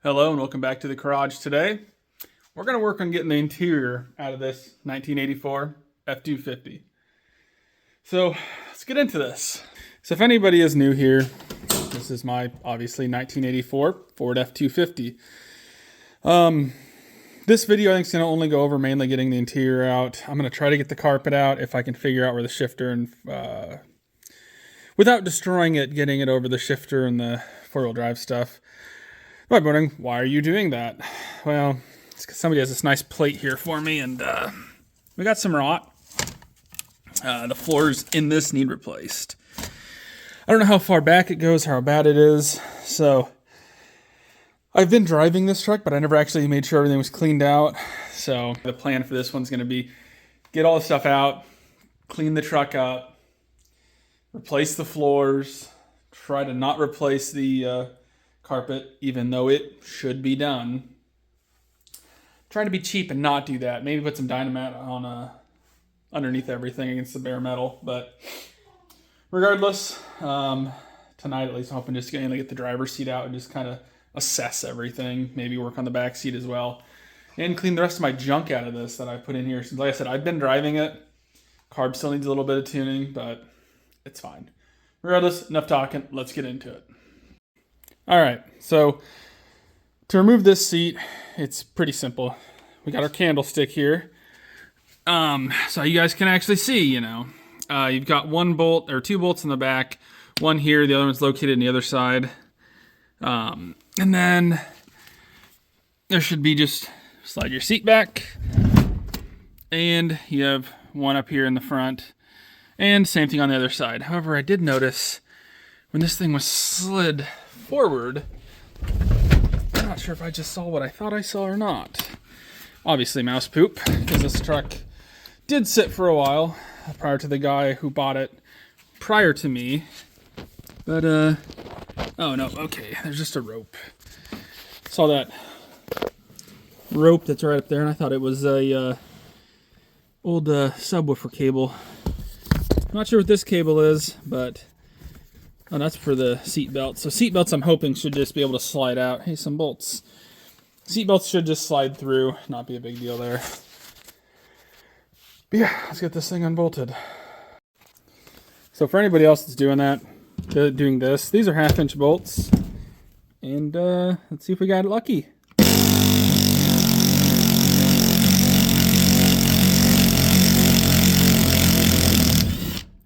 Hello and welcome back to the garage. Today we're going to work on getting the interior out of this 1984 F250. So let's get into this. So if anybody is new here, this is my obviously 1984 Ford F250. This video I think is going to only go over mainly getting the interior out. I'm going to try to get the carpet out if I can figure out where the shifter and without destroying it, getting it over the shifter and the four-wheel drive stuff. You might be wondering, why are you doing that? Well, it's because somebody has this nice plate here for me, and we got some rot. The floors in this need replaced. I don't know how far back it goes, how bad it is. So I've been driving this truck, but I never actually made sure everything was cleaned out. So the plan for this one's going to be get all the stuff out, clean the truck up, replace the floors, try to not replace the carpet, even though it should be done. Trying to be cheap and not do that. Maybe put some dynamite on underneath everything against the bare metal. But regardless, tonight at least I'm hoping just to get the driver's seat out and just kind of assess everything. Maybe work on the back seat as well. And clean the rest of my junk out of this that I put in here. Since, like I said, I've been driving it. Carb still needs a little bit of tuning, but it's fine. Regardless, enough talking. Let's get into it. All right, so to remove this seat, it's pretty simple. We got our candlestick here. So you guys can actually see, you've got one bolt or two bolts in the back, one here, the other one's located on the other side. And then there should be just slide your seat back, and you have one up here in the front, and same thing on the other side. However, I did notice when this thing was slid forward, I'm not sure if I just saw what I thought I saw or not. Obviously mouse poop, because this truck did sit for a while prior to the guy who bought it prior to me. But, oh no, okay, there's just a rope. Saw that rope that's right up there, and I thought it was a old subwoofer cable. Not sure what this cable is, but oh, that's for the seat belts. So seat belts, I'm hoping, should just be able to slide out. Hey, some bolts. Seat belts should just slide through. Not be a big deal there. But yeah, let's get this thing unbolted. So for anybody else that's doing that, doing this, these are 1/2-inch bolts. And let's see if we got lucky.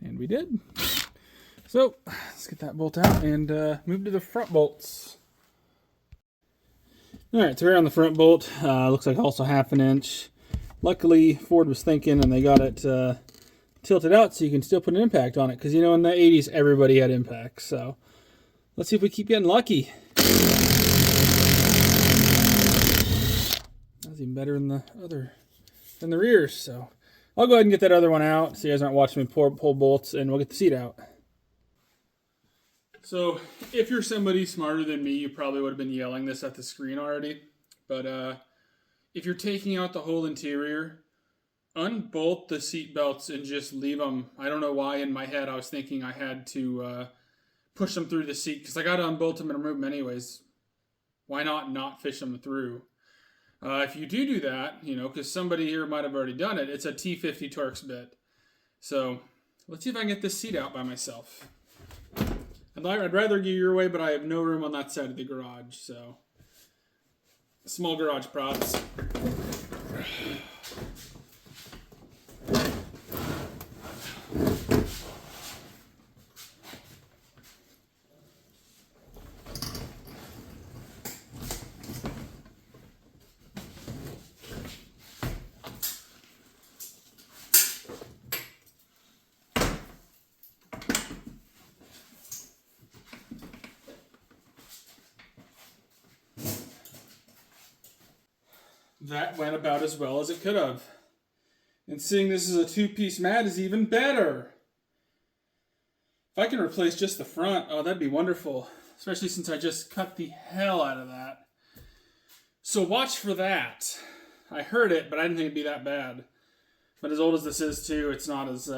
And we did. So let's get that bolt out and move to the front bolts. All right, so we're on the front bolt. Looks like also 1/2 inch. Luckily, Ford was thinking, and they got it tilted out so you can still put an impact on it. Because, in the 80s, everybody had impacts. So let's see if we keep getting lucky. That's even better than the rears. So I'll go ahead and get that other one out so you guys aren't watching me pull bolts, and we'll get the seat out. So if you're somebody smarter than me, you probably would have been yelling this at the screen already. But if you're taking out the whole interior, unbolt the seat belts and just leave them. I don't know why in my head I was thinking I had to push them through the seat, because I got to unbolt them and remove them anyways. Why not fish them through? If you do that, because somebody here might have already done it, it's a T50 Torx bit. So let's see if I can get this seat out by myself. I'd rather go your way, but I have no room on that side of the garage, so small garage props. That went about as well as it could have. And seeing this is a two-piece mat is even better. If I can replace just the front, oh, that'd be wonderful. Especially since I just cut the hell out of that. So watch for that. I heard it, but I didn't think it'd be that bad. But as old as this is too, it's not as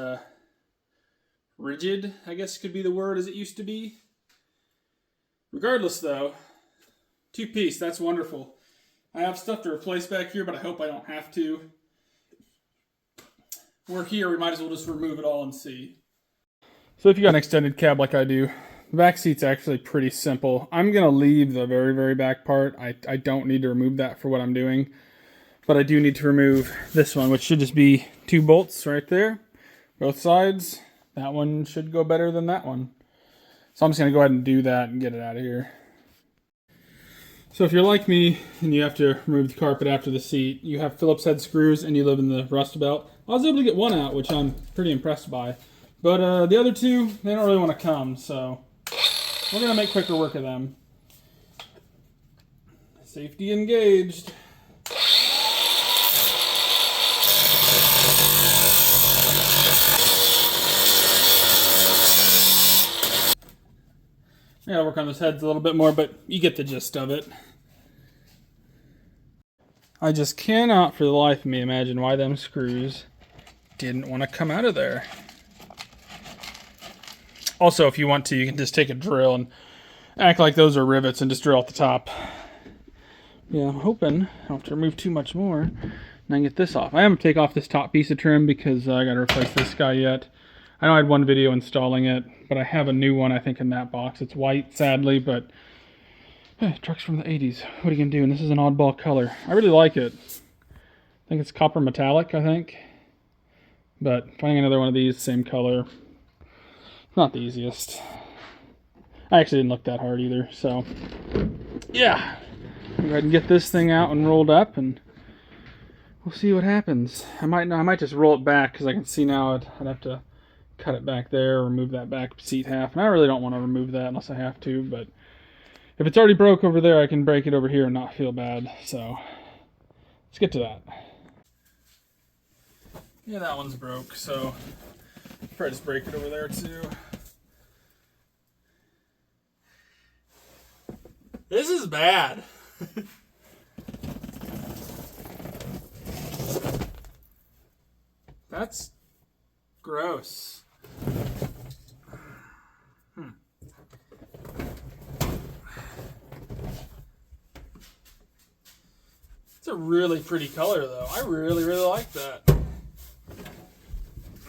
rigid, I guess could be the word, as it used to be. Regardless though, Two-piece, that's wonderful. I have stuff to replace back here, but I hope I don't have to. We're here, we might as well just remove it all and see. So if you got an extended cab like I do, the back seat's actually pretty simple. I'm going to leave the very, very back part. I don't need to remove that for what I'm doing. But I do need to remove this one, which should just be 2 bolts right there. Both sides. That one should go better than that one. So I'm just going to go ahead and do that and get it out of here. So if you're like me and you have to remove the carpet after the seat, you have Phillips head screws and you live in the Rust Belt. I was able to get one out, which I'm pretty impressed by. But the other 2, they don't really want to come, so we're going to make quicker work of them. Safety engaged. I gotta work on those heads a little bit more, but you get the gist of it. I just cannot for the life of me imagine why them screws didn't want to come out of there. Also, if you want to, you can just take a drill and act like those are rivets and just drill at the top. Yeah, I'm hoping I don't have to remove too much more and I can get this off. I haven't taken off this top piece of trim because I gotta replace this guy yet. I know I had one video installing it, but I have a new one, I think, in that box. It's white, sadly, but truck's from the 80s. What are you going to do? And this is an oddball color. I really like it. I think it's copper metallic, I think. But finding another one of these, same color, not the easiest. I actually didn't look that hard either, so yeah. I'll go ahead and get this thing out and rolled up, and we'll see what happens. I might just roll it back, because I can see now I'd have to cut it back there, remove that back seat half, and I really don't want to remove that unless I have to, but if it's already broke over there, I can break it over here and not feel bad, so let's get to that. Yeah, that one's broke, so probably just break it over there too. This is bad. That's gross. It's a really pretty color, though. I really, really like that.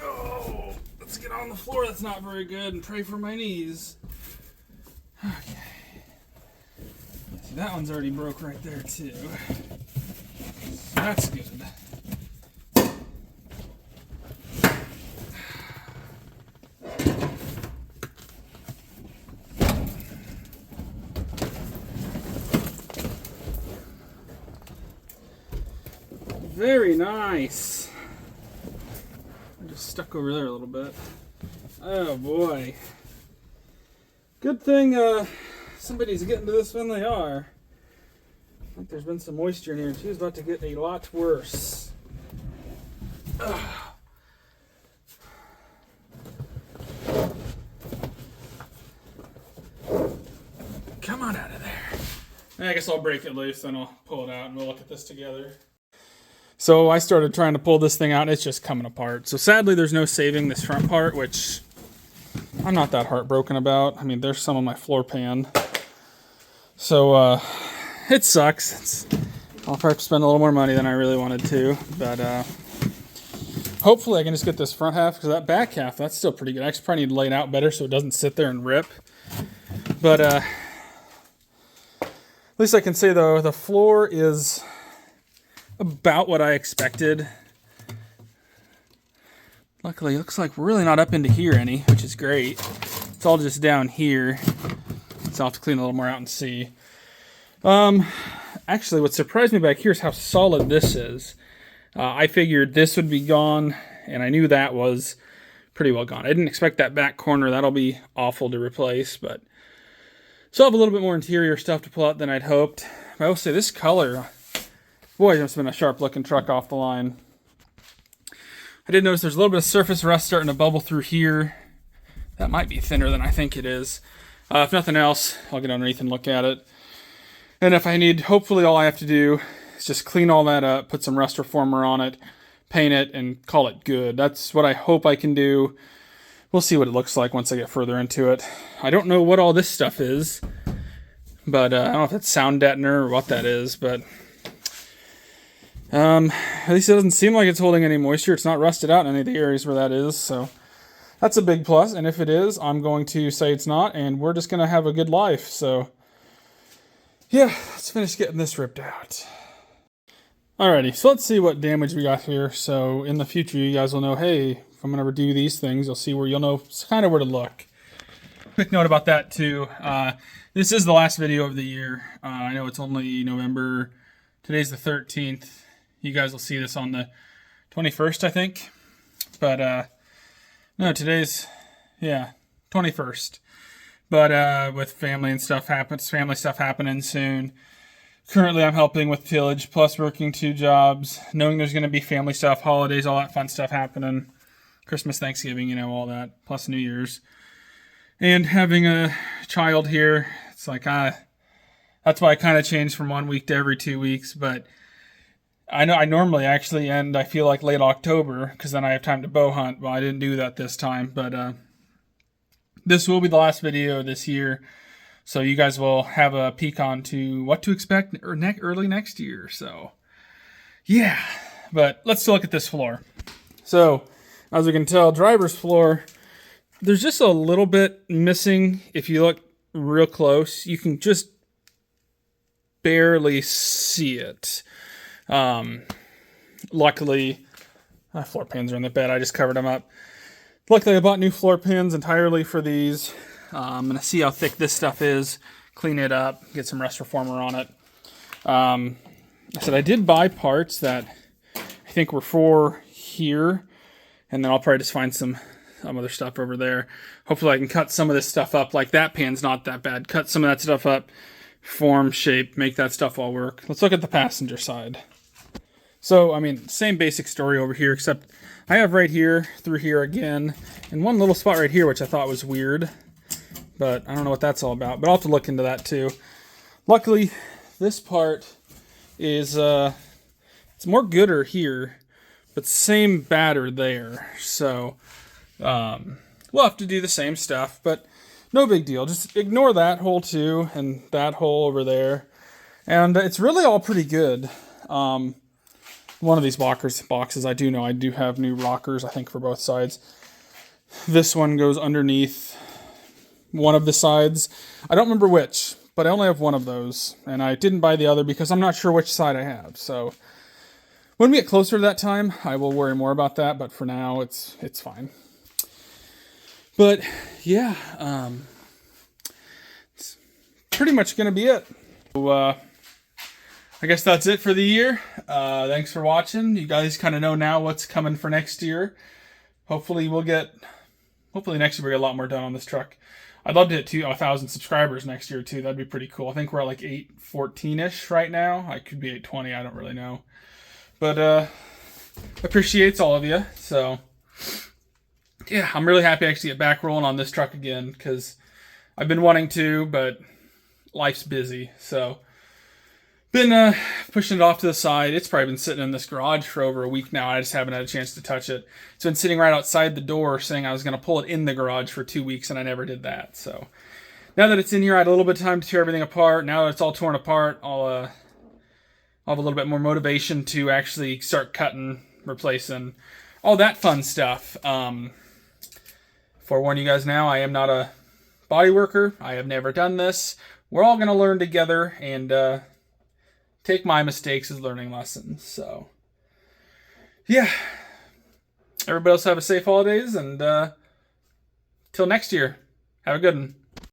Oh, let's get on the floor. That's not very good, and pray for my knees. Okay. See, that one's already broke right there, too. So that's good. Very nice. I just stuck over there a little bit. Oh boy. Good thing somebody's getting to this when they are. I think there's been some moisture in here and she's about to get a lot worse. Ugh. Come on out of there. I guess I'll break it loose and I'll pull it out and we'll look at this together. So I started trying to pull this thing out, and it's just coming apart. So sadly, there's no saving this front part, which I'm not that heartbroken about. I mean, there's some of my floor pan. So it sucks. I'll probably spend a little more money than I really wanted to. But hopefully I can just get this front half, because that back half, that's still pretty good. I actually probably need to lay it out better so it doesn't sit there and rip. But at least I can say, though, the floor is about what I expected. Luckily, it looks like we're really not up into here any, which is great. It's all just down here. So I'll have to clean a little more out and see. Actually, what surprised me back here is how solid this is. I figured this would be gone, and I knew that was pretty well gone. I didn't expect that back corner. That'll be awful to replace, but still have a little bit more interior stuff to pull out than I'd hoped. I will say this color, boy, it must have been a sharp-looking truck off the line. I did notice there's a little bit of surface rust starting to bubble through here. That might be thinner than I think it is. If nothing else, I'll get underneath and look at it. And if I need, hopefully all I have to do is just clean all that up, put some rust reformer on it, paint it, and call it good. That's what I hope I can do. We'll see what it looks like once I get further into it. I don't know what all this stuff is, But I don't know if it's sound deadener or what that is, but at least it doesn't seem like it's holding any moisture. It's not rusted out in any of the areas where that is, so that's a big plus. And if it is, I'm going to say it's not, and we're just going to have a good life. So yeah, let's finish getting this ripped out. Alrighty, so let's see what damage we got here. So in the future, you guys will know, hey, if I'm going to do these things, you'll know kind of where to look. Quick note about that too. This is the last video of the year. I know it's only November. Today's the 13th. You guys will see this on the 21st, I think. But no, today's 21st. But with family stuff happening soon. Currently, I'm helping with tillage, plus working 2 jobs, knowing there's going to be family stuff, holidays, all that fun stuff happening. Christmas, Thanksgiving, all that, plus New Year's. And having a child here, it's like, that's why I kind of changed from 1 week to every 2 weeks. But I know I normally actually end, I feel like, late October, because then I have time to bow hunt. Well, I didn't do that this time, but this will be the last video this year. So you guys will have a peek onto what to expect early next year. So yeah, but let's look at this floor. So as we can tell, driver's floor, there's just a little bit missing. If you look real close, you can just barely see it. Luckily, floor pans are in the bed. I just covered them up. Luckily, I bought new floor pans entirely for these. I'm going to see how thick this stuff is, clean it up, get some rust reformer on it. I said I did buy parts that I think were for here, and then I'll probably just find some other stuff over there. Hopefully I can cut some of this stuff up. Like that pan's not that bad. Cut some of that stuff up, form, shape, make that stuff all work. Let's look at the passenger side. So, I mean, same basic story over here, except I have right here, through here again, and one little spot right here, which I thought was weird. But I don't know what that's all about. But I'll have to look into that too. Luckily, this part is, it's more gooder here, but same batter there. So, we'll have to do the same stuff, but no big deal. Just ignore that hole too, and that hole over there. And it's really all pretty good. One of these boxes, I do have new rockers, I think, for both sides. This one goes underneath one of the sides. I don't remember which, but I only have one of those, and I didn't buy the other because I'm not sure which side I have. So when we get closer to that time, I will worry more about that, but for now, it's fine. But yeah, it's pretty much going to be it. So, I guess that's it for the year. Thanks for watching. You guys kind of know now what's coming for next year. Hopefully next year we'll get a lot more done on this truck. I'd love to hit 1,000 subscribers next year too. That'd be pretty cool. I think we're at like 814-ish right now. I could be 820. I don't really know. But appreciates all of you. So yeah, I'm really happy I actually get back rolling on this truck again, because I've been wanting to, but life's busy. So been pushing it off to the side. It's probably been sitting in this garage for over a week now. I just haven't had a chance to touch it. It's been sitting right outside the door, saying I was going to pull it in the garage for 2 weeks, and I never did that. So now that it's in here, I had a little bit of time to tear everything apart. Now that it's all torn apart, I'll have a little bit more motivation to actually start cutting, replacing, all that fun stuff. Forewarn you guys now, I am not a body worker. I have never done this. We're all going to learn together, and take my mistakes as learning lessons. So yeah, everybody else have a safe holidays, and till next year, have a good one.